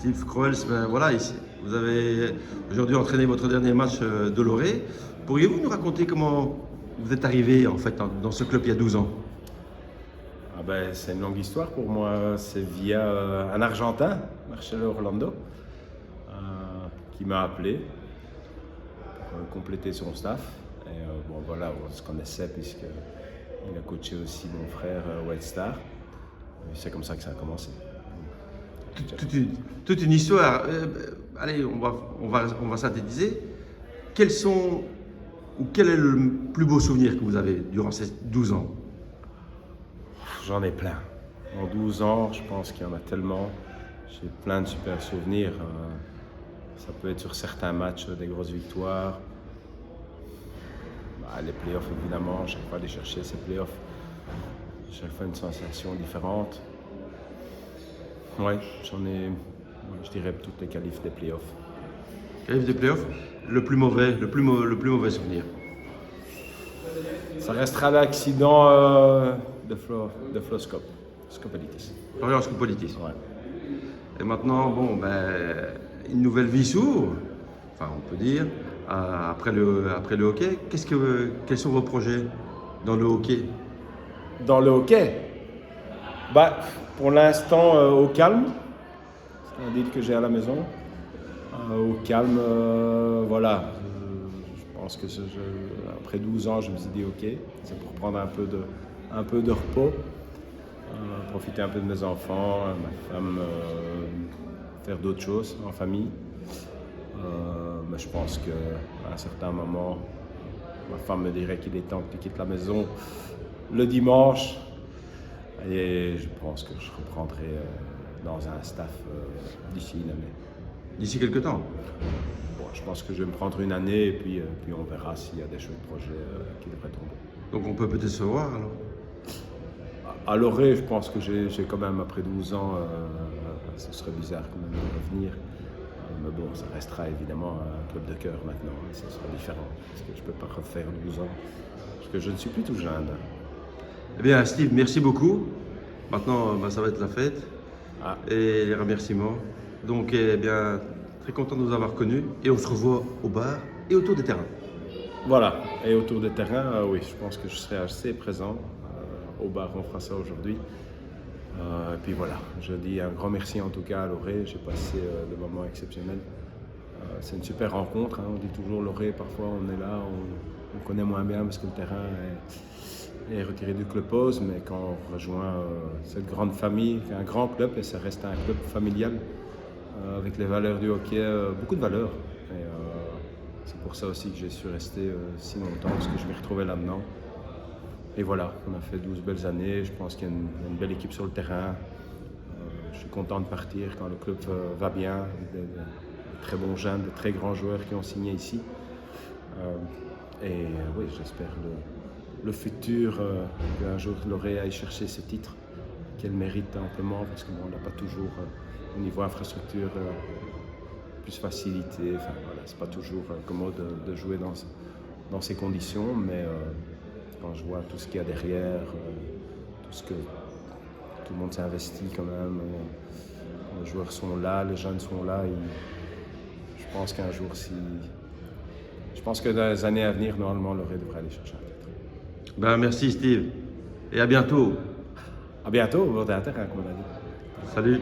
Steve Croels, ben voilà, vous avez aujourd'hui entraîné votre dernier match de Loré. Pourriez-vous nous raconter comment vous êtes arrivé en fait dans ce club il y a 12 ans? Ah ben, c'est une longue histoire pour moi. C'est via un Argentin, Marcelo Orlando, qui m'a appelé pour compléter son staff. Et bon voilà, on se connaissait puisqu'il a coaché aussi mon frère White Star. Et c'est comme ça que ça a commencé. Toute une histoire. Allez, on va synthétiser. Quel est le plus beau souvenir que vous avez durant ces 12 ans? J'en ai plein. En 12 ans, je pense qu'il y en a tellement. J'ai plein de super souvenirs. Ça peut être sur certains matchs, des grosses victoires. Les playoffs, évidemment, chaque fois aller chercher ces playoffs. Chaque fois une sensation différente. Oui, je dirais, toutes les qualifs des playoffs. Qualif des playoffs, le plus mauvais souvenir. Ça restera l'accident de Flo Scopelitis. Florian Scopelitis. Ouais. Et maintenant, bon, une nouvelle vie s'ouvre, enfin on peut dire, après le hockey. Quels sont vos projets dans le hockey? Dans le hockey, pour l'instant, au calme. C'est un deal que j'ai à la maison. Au calme, voilà. Je pense que après 12 ans, je me suis dit ok, c'est pour prendre un peu de repos, profiter un peu de mes enfants, ma femme, faire d'autres choses en famille. Mais je pense qu'à un certain moment, ma femme me dirait qu'il est temps que tu quittes la maison le dimanche. Et je pense que je reprendrai dans un staff d'ici une année. D'ici quelques temps? Bon, je pense que je vais me prendre une année et puis on verra s'il y a des chouettes projets qui devraient tomber. Donc on peut peut-être se voir alors? À Loré, je pense que j'ai quand même, après 12 ans, ce serait bizarre quand même de revenir. Mais bon, ça restera évidemment un club de cœur maintenant, ça sera différent. Parce que je ne peux pas refaire 12 ans, parce que je ne suis plus tout jeune. Eh bien Steve, merci beaucoup. Maintenant, ça va être la fête et les remerciements. Donc, eh bien, très content de nous avoir connus et on se revoit au bar et autour des terrains. Voilà, et autour des terrains, oui, je pense que je serai assez présent. Au bar, on fera ça aujourd'hui. Et puis voilà, je dis un grand merci en tout cas à Loré, j'ai passé des moments exceptionnels. C'est une super rencontre, on dit toujours Loré, parfois on est là, on connaît moins bien parce que le terrain est retiré du club pause, mais quand on rejoint cette grande famille, un grand club, et ça reste un club familial, avec les valeurs du hockey, beaucoup de valeurs. Et c'est pour ça aussi que j'ai su rester si longtemps, parce que je m'y retrouvais là-dedans. Et voilà, on a fait 12 belles années, je pense qu'il y a une belle équipe sur le terrain. Je suis content de partir quand le club va bien, avec de très bons jeunes, de très grands joueurs qui ont signé ici. Et oui, j'espère le futur, qu'un jour Loré aille chercher ce titre, qu'elle mérite amplement, parce qu'on n'a pas toujours, au niveau infrastructure, plus facilité. Enfin, voilà, c'est pas toujours commode de jouer dans ces conditions, mais quand je vois tout ce qu'il y a derrière, tout ce que tout le monde s'est investi quand même, les joueurs sont là, les jeunes sont là, je pense qu'un jour, je pense que dans les années à venir, normalement, Loré devrait aller chercher un titre. Merci Steve et à bientôt. À bientôt, au bord d'un terrain, comme on a dit. Salut.